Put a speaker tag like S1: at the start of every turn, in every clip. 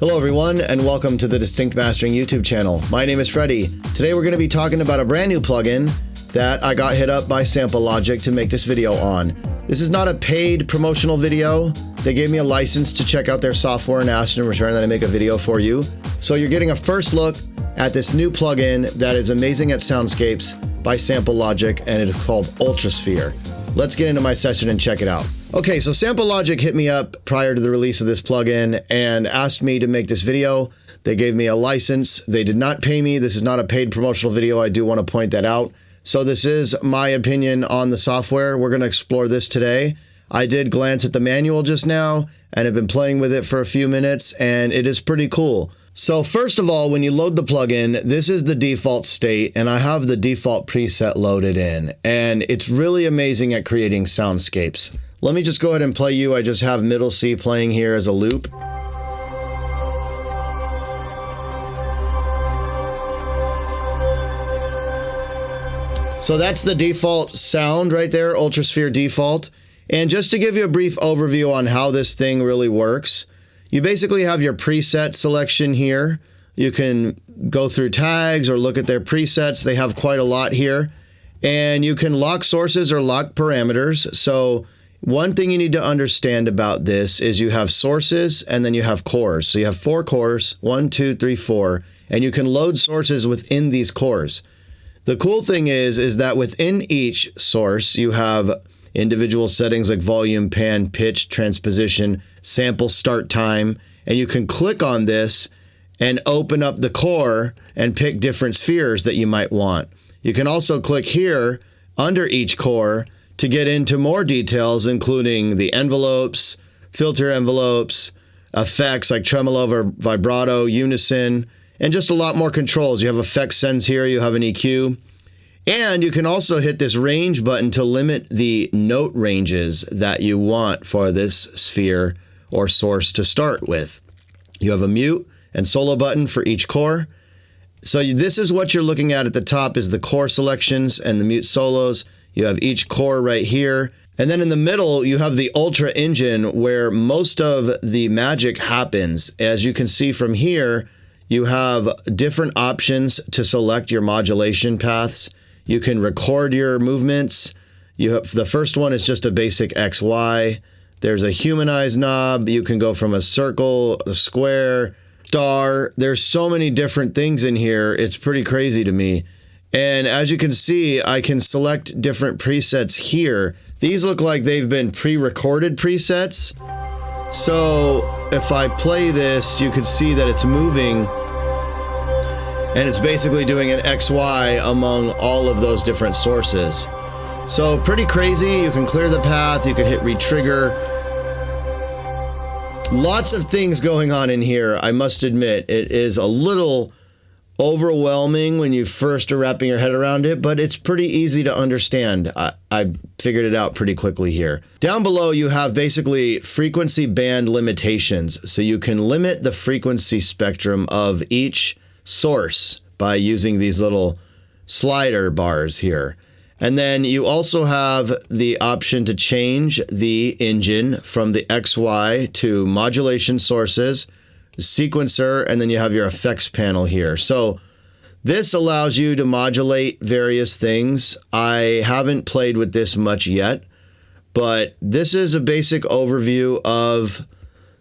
S1: Hello everyone, and welcome to the Distinct Mastering YouTube channel. My name is Freddie. Today we're going to be talking about a brand new plugin that I got hit up by Sample Logic to make this video on. This is not a paid promotional video. They gave me a license to check out their software and asked in return that I make a video for you. So you're getting a first look at this new plugin that is amazing at soundscapes by Sample Logic, and it is called UltraSPHERE. Let's get into my session and check it out. Okay, so Sample Logic hit me up prior to the release of this plugin and asked me to make this video. They gave me a license. They did not pay me. This is not a paid promotional video. I do want to point that out. So this is my opinion on the software. We're going to explore this today. I did glance at the manual just now and have been playing with it for a few minutes, and it is pretty cool. So first of all, when you load the plugin, this is the default state, and I have the default preset loaded in, and it's really amazing at creating soundscapes. Let me just go ahead and play you. I just have middle C playing here as a loop. So that's the default sound right there, UltraSPHERE default. And just to give you a brief overview on how this thing really works, you basically have your preset selection here. You can go through tags or look at their presets. They have quite a lot here. And you can lock sources or lock parameters. So one thing you need to understand about this is you have sources and then you have cores. So you have 4 cores, 1, 2, 3, 4, and you can load sources within these cores. The cool thing is that within each source, you have individual settings like volume, pan, pitch, transposition, sample start time, and you can click on this and open up the core and pick different spheres that you might want. You can also click here under each core to get into more details, including the envelopes, filter envelopes, effects like tremolo, vibrato, unison, and just a lot more controls. You have effect sends here, you have an EQ, and you can also hit this range button to limit the note ranges that you want for this sphere or source to start with. You have a mute and solo button for each core. So this is what you're looking at the top is the core selections and the mute solos. You have each core right here. And then in the middle, you have the Ultra engine where most of the magic happens. As you can see from here, you have different options to select your modulation paths. You can record your movements. The first one is just a basic XY. There's a humanize knob. You can go from a circle, a square, star. There's so many different things in here. It's pretty crazy to me. And as you can see, I can select different presets here. These look like they've been pre-recorded presets. So if I play this, you can see that it's moving and it's basically doing an XY among all of those different sources. So pretty crazy. You can clear the path, you can hit retrigger. Lots of things going on in here, I must admit. It is a little overwhelming when you first are wrapping your head around it, but it's pretty easy to understand. I figured it out pretty quickly here. Down below, you have basically frequency band limitations. So you can limit the frequency spectrum of each source by using these little slider bars here. And then you also have the option to change the engine from the XY to modulation sources, sequencer, and then you have your effects panel here. So this allows you to modulate various things. I haven't played with this much yet, but this is a basic overview of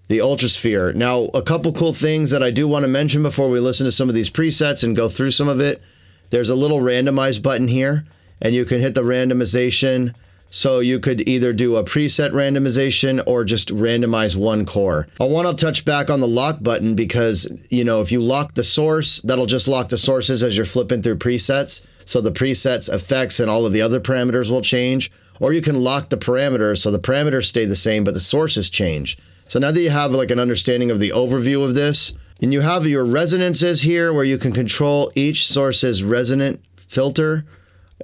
S1: the UltraSPHERE. Now, a couple cool things that I do want to mention before we listen to some of these presets and go through some of it. There's a little randomize button here, and you can hit the randomization. So you could either do a preset randomization or just randomize one core. I want to touch back on the lock button because, you know, if you lock the source, that'll just lock the sources as you're flipping through presets. So the presets, effects, and all of the other parameters will change. Or you can lock the parameters so the parameters stay the same, but the sources change. So now that you have like an understanding of the overview of this, and you have your resonances here where you can control each source's resonant filter.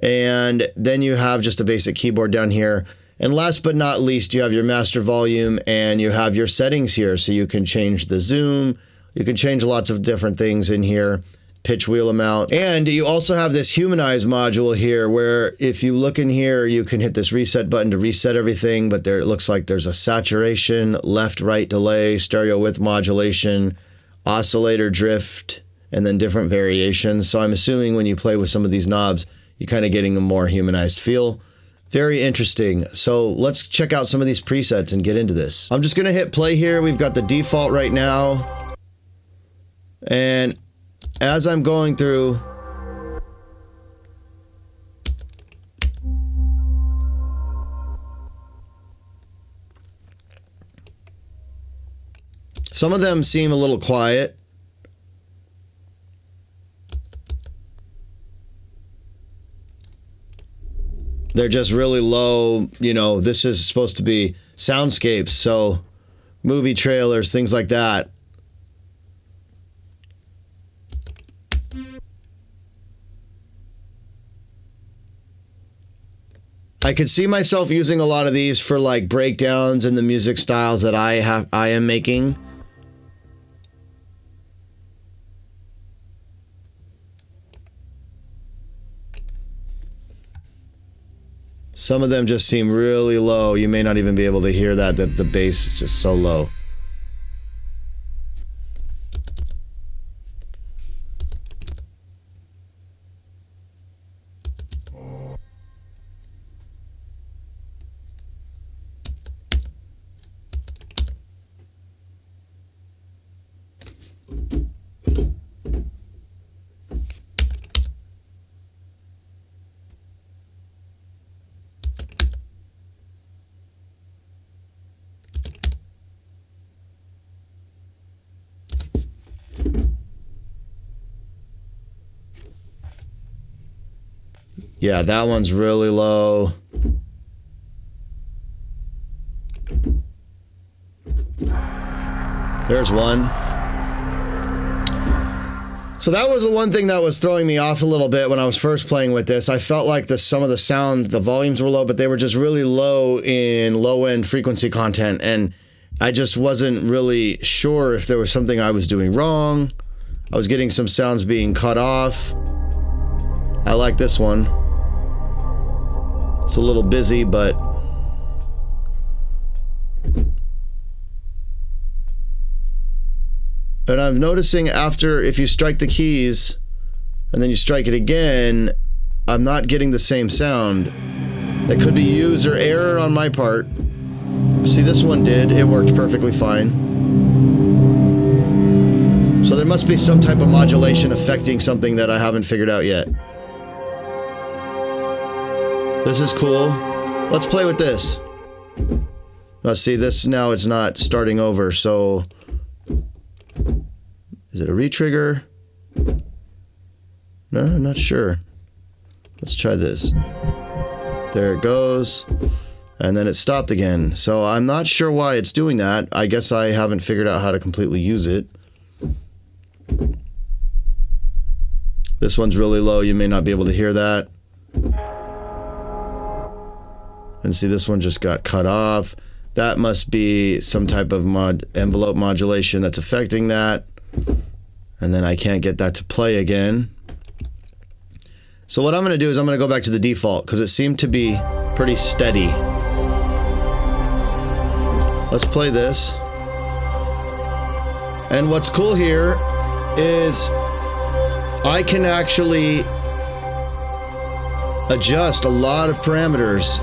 S1: And then you have just a basic keyboard down here. And last but not least, you have your master volume and you have your settings here. So you can change the zoom, you can change lots of different things in here, pitch wheel amount. And you also have this humanize module here where if you look in here, you can hit this reset button to reset everything, but there it looks like there's a saturation, left, right delay, stereo width modulation, oscillator drift, and then different variations. So I'm assuming when you play with some of these knobs, you're kind of getting a more humanized feel. Very interesting. So let's check out some of these presets and get into this. I'm just going to hit play here. We've got the default right now. And as I'm going through, some of them seem a little quiet. They're just really low. You know, this is supposed to be soundscapes, so movie trailers, things like that. I could see myself using a lot of these for like breakdowns and the music styles that I am making. Some of them just seem really low. You may not even be able to hear that the bass is just so low. Yeah, that one's really low. There's one. So that was the one thing that was throwing me off a little bit when I was first playing with this. I felt like some of the sound, the volumes were low, but they were just really low in low-end frequency content, and I just wasn't really sure if there was something I was doing wrong. I was getting some sounds being cut off. I like this one. It's a little busy, but and I'm noticing after, if you strike the keys and then you strike it again, I'm not getting the same sound. That could be user error on my part. See, this one did. It worked perfectly fine. So there must be some type of modulation affecting something that I haven't figured out yet. This is cool. Let's play with this. Now see, this now it's not starting over, so is it a retrigger? No, I'm not sure. Let's try this. There it goes. And then it stopped again. So I'm not sure why it's doing that. I guess I haven't figured out how to completely use it. This one's really low. You may not be able to hear that. And see, this one just got cut off. That must be some type of envelope modulation that's affecting that. And then I can't get that to play again. So what I'm going to do is I'm going to go back to the default because it seemed to be pretty steady. Let's play this. And what's cool here is I can actually adjust a lot of parameters.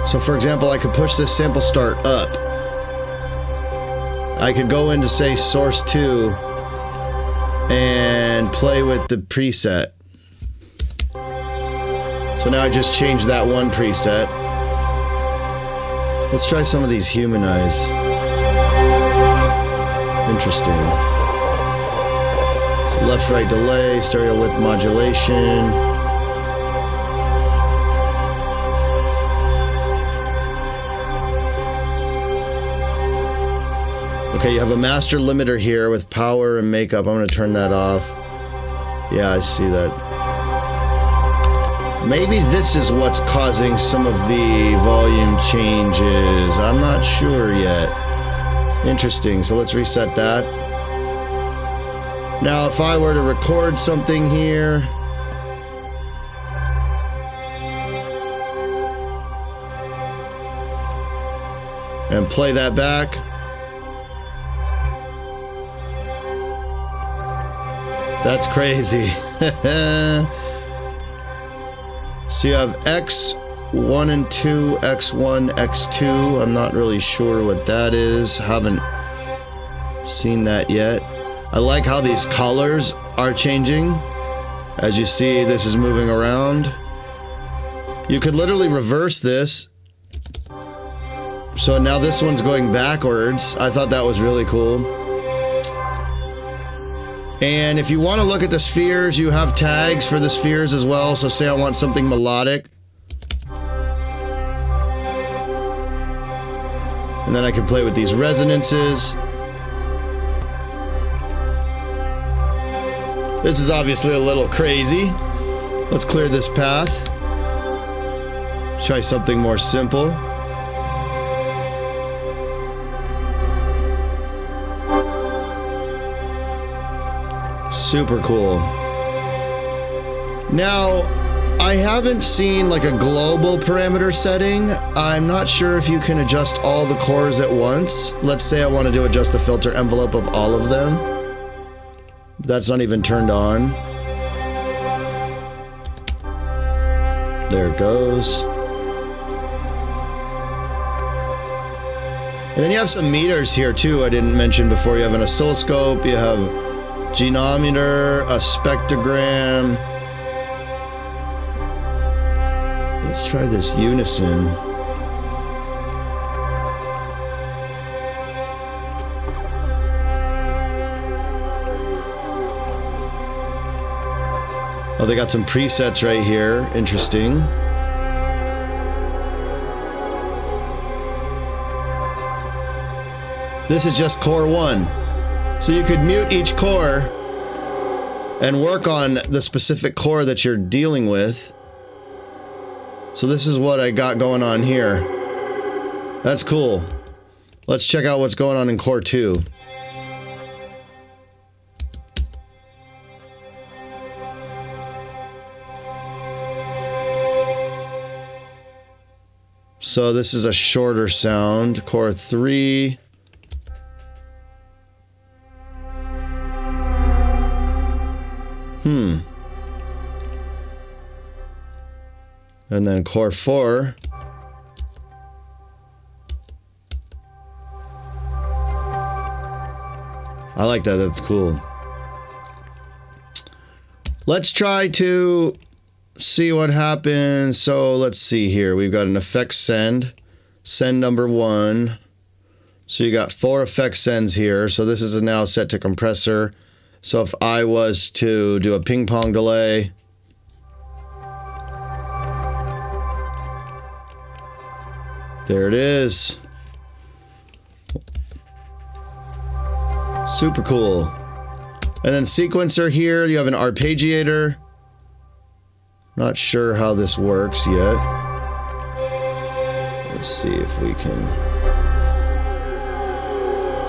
S1: So for example, I could push this sample start up. I could go into, say, source 2 and play with the preset. So now I just changed that one preset. Let's try some of these humanize. Interesting. So left-right delay, stereo width modulation. Okay, you have a master limiter here with power and makeup. I'm going to turn that off. Yeah, I see that. Maybe this is what's causing some of the volume changes. I'm not sure yet. Interesting. So let's reset that. Now, if I were to record something here, and play that back. That's crazy. So you have X1 and 2, X1, X2. I'm not really sure what that is. Haven't seen that yet. I like how these colors are changing. As you see, this is moving around. You could literally reverse this. So now this one's going backwards. I thought that was really cool. And if you want to look at the spheres, you have tags for the spheres as well. So say I want something melodic. And then I can play with these resonances. This is obviously a little crazy. Let's clear this path. Try something more simple. Super cool. Now, I haven't seen like a global parameter setting. I'm not sure if you can adjust all the cores at once. Let's say I wanted to adjust the filter envelope of all of them. That's not even turned on. There it goes. And then you have some meters here too I didn't mention before. You have an oscilloscope, you have genometer, a spectrogram. Let's try this unison. Oh, they got some presets right here. Interesting. This is just core 1. So you could mute each core and work on the specific core that you're dealing with. So this is what I got going on here. That's cool. Let's check out what's going on in core 2. So this is a shorter sound. Core 3. And then core 4. I like that. That's cool. Let's try to see what happens. So let's see here. We've got an effect send. Send number 1. So you got 4 effect sends here. So this is now set to compressor. So if I was to do a ping pong delay, there it is. Super cool. And then sequencer here, you have an arpeggiator. Not sure how this works yet. Let's see if we can.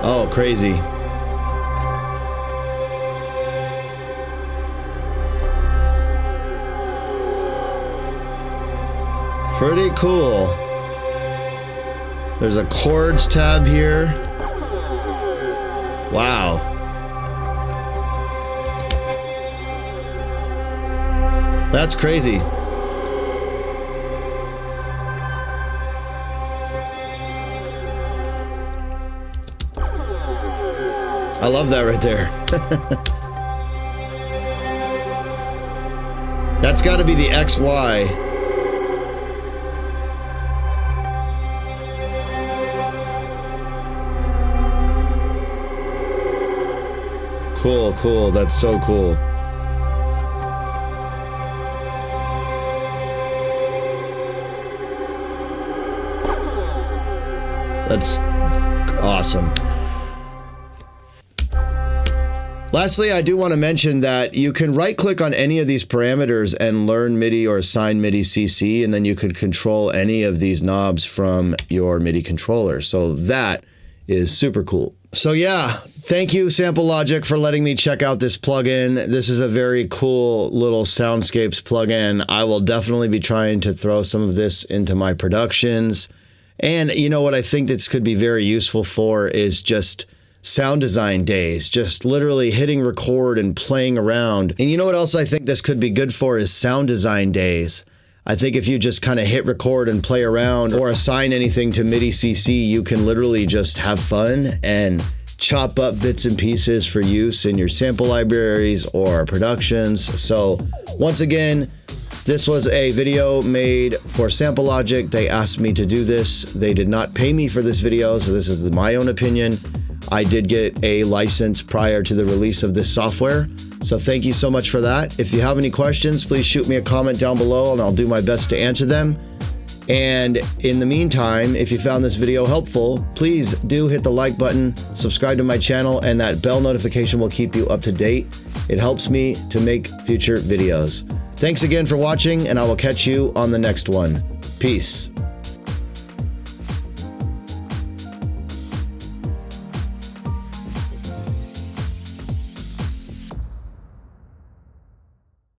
S1: Oh, crazy. Pretty cool. There's a chords tab here. Wow. That's crazy. I love that right there. That's got to be the XY. Cool, cool. That's so cool. That's awesome. Lastly, I do want to mention that you can right-click on any of these parameters and learn MIDI or assign MIDI CC, and then you could control any of these knobs from your MIDI controller. So that is super cool. So yeah, thank you Sample Logic for letting me check out this plugin. This is a very cool little soundscapes plugin. I will definitely be trying to throw some of this into my productions. And you know what I think this could be very useful for is just sound design days, just literally hitting record and playing around. And you know what else I think this could be good for is sound design days. I think if you just kind of hit record and play around or assign anything to MIDI CC, you can literally just have fun and chop up bits and pieces for use in your sample libraries or productions. So once again, this was a video made for Sample Logic. They asked me to do this. They did not pay me for this video, so this is my own opinion. I did get a license prior to the release of this software, so thank you so much for that. If you have any questions, please shoot me a comment down below and I'll do my best to answer them. And in the meantime, if you found this video helpful, please do hit the like button, subscribe to my channel, and that bell notification will keep you up to date. It helps me to make future videos. Thanks again for watching, and I will catch you on the next one. Peace.